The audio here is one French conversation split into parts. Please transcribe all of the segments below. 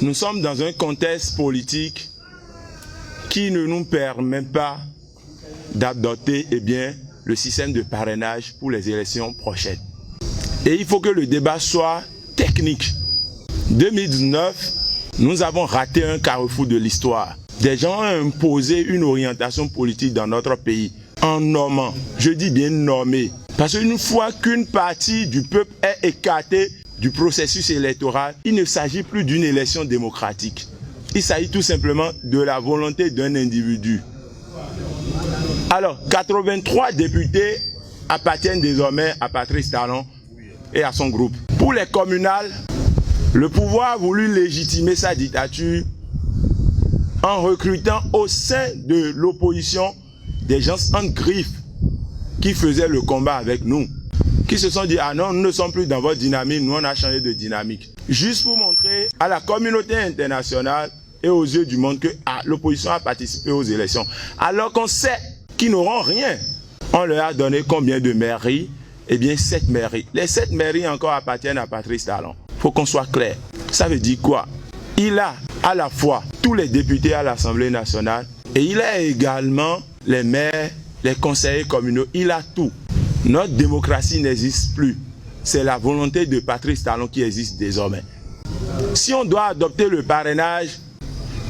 Nous sommes dans un contexte politique qui ne nous permet pas d'adopter le système de parrainage pour les élections prochaines. Et il faut que le débat soit technique. 2019, nous avons raté un carrefour de l'histoire. Des gens ont imposé une orientation politique dans notre pays en nommant, je dis bien nommé, parce qu'une fois qu'une partie du peuple est écartée du processus électoral, il ne s'agit plus d'une élection démocratique. Il s'agit tout simplement de la volonté d'un individu. Alors, 83 députés appartiennent désormais à Patrice Talon et à son groupe. Pour les communales, le pouvoir a voulu légitimer sa dictature en recrutant au sein de l'opposition des gens en griffe qui faisaient le combat avec nous, qui se sont dit « Ah non, nous ne sommes plus dans votre dynamique, nous on a changé de dynamique ». Juste pour montrer à la communauté internationale et aux yeux du monde que l'opposition a participé aux élections. Alors qu'on sait qu'ils n'auront rien. On leur a donné combien de mairies? Eh bien 7 mairies. Les 7 mairies encore appartiennent à Patrice Talon. Il faut qu'on soit clair. Ça veut dire quoi? Il a à la fois tous les députés à l'Assemblée nationale et il a également les maires, les conseillers communaux. Il a tout. Notre démocratie n'existe plus. C'est la volonté de Patrice Talon qui existe désormais. Si on doit adopter le parrainage,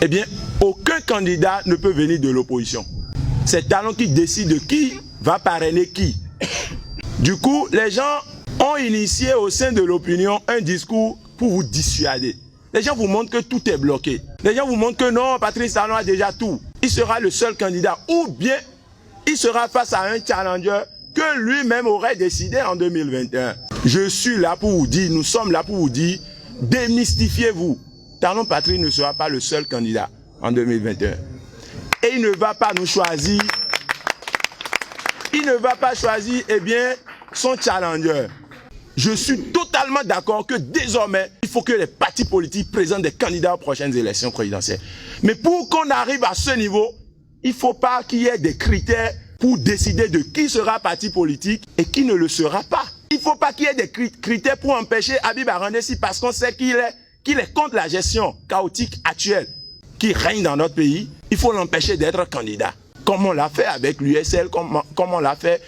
eh bien, aucun candidat ne peut venir de l'opposition. C'est Talon qui décide de qui va parrainer qui. Du coup, les gens ont initié au sein de l'opinion un discours pour vous dissuader. Les gens vous montrent que tout est bloqué. Les gens vous montrent que non, Patrice Talon a déjà tout. Il sera le seul candidat. Ou bien, il sera face à un challenger que lui-même aurait décidé en 2021. Je suis là pour vous dire, nous sommes là pour vous dire, démystifiez-vous. Talon Patrice ne sera pas le seul candidat en 2021. Et il ne va pas nous choisir. Il ne va pas choisir, son challenger. Je suis totalement d'accord que désormais, il faut que les partis politiques présentent des candidats aux prochaines élections présidentielles. Mais pour qu'on arrive à ce niveau, il ne faut pas qu'il y ait des critères pour décider de qui sera parti politique et qui ne le sera pas. Il ne faut pas qu'il y ait des critères pour empêcher Habib Arandessi parce qu'on sait qu'il est contre la gestion chaotique actuelle qui règne dans notre pays. Il faut l'empêcher d'être candidat. Comme on l'a fait avec l'USL, comme on l'a fait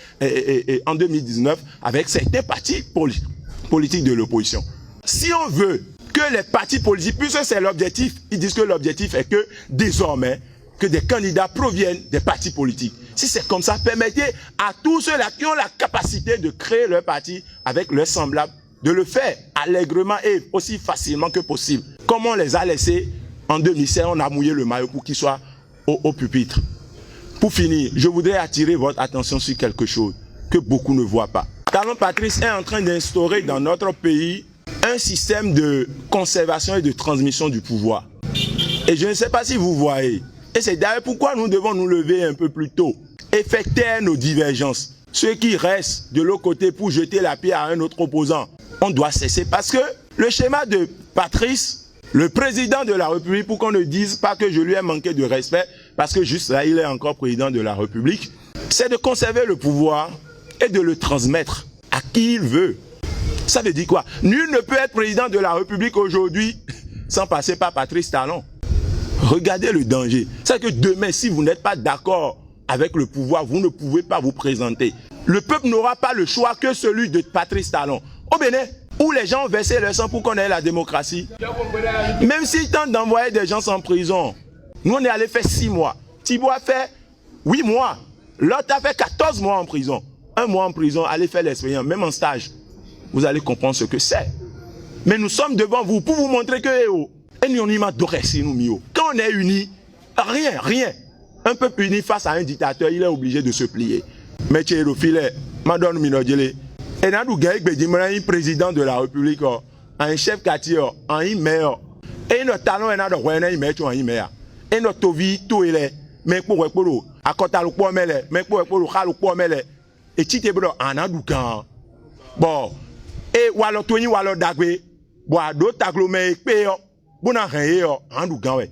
en 2019 avec certains partis politiques de l'opposition. Si on veut que les partis politiques, puisque c'est l'objectif, ils disent que l'objectif est que désormais, que des candidats proviennent des partis politiques. Si c'est comme ça, permettez à tous ceux-là qui ont la capacité de créer leur parti avec leurs semblables, de le faire allègrement et aussi facilement que possible. Comme on les a laissés en 2016, on a mouillé le maillot pour qu'ils soient au pupitre. Pour finir, je voudrais attirer votre attention sur quelque chose que beaucoup ne voient pas. Talon Patrice est en train d'instaurer dans notre pays un système de conservation et de transmission du pouvoir. Et je ne sais pas si vous voyez. Et c'est d'ailleurs pourquoi nous devons nous lever un peu plus tôt et faire taire nos divergences. Ceux qui restent de l'autre côté pour jeter la pierre à un autre opposant, on doit cesser. Parce que le schéma de Patrice, le président de la République, pour qu'on ne dise pas que je lui ai manqué de respect, parce que juste là, il est encore président de la République, c'est de conserver le pouvoir et de le transmettre à qui il veut. Ça veut dire quoi? Nul ne peut être président de la République aujourd'hui sans passer par Patrice Talon. Regardez le danger. C'est que demain, si vous n'êtes pas d'accord avec le pouvoir, vous ne pouvez pas vous présenter. Le peuple n'aura pas le choix que celui de Patrice Talon. Au Bénin, où les gens ont versé leur sang pour qu'on ait la démocratie. Même s'ils tentent d'envoyer des gens en prison, nous on est allé faire 6 mois. Thibault a fait 8 mois. L'autre a fait 14 mois en prison. 1 mois en prison, allez faire l'expérience, même en stage. Vous allez comprendre ce que c'est. Mais nous sommes devant vous pour vous montrer que et nous on y m'a doré si nous mio. Quand on est unis, rien. Un peuple uni face à un dictateur, il est obligé de se plier. Mais tu es le filet, madame Minodjele. Et nous avons un président de la République, un chef quartier, un maire. Et notre talon est dans le maire. Et notre vie, tout est là. Mais pour le à côté de l'eau, mais pour le et tu t'es bon, en adoucan. Bon, et walo toni walo dagwe, bois d'autres agglomérations, bon, en adoucan, ouais.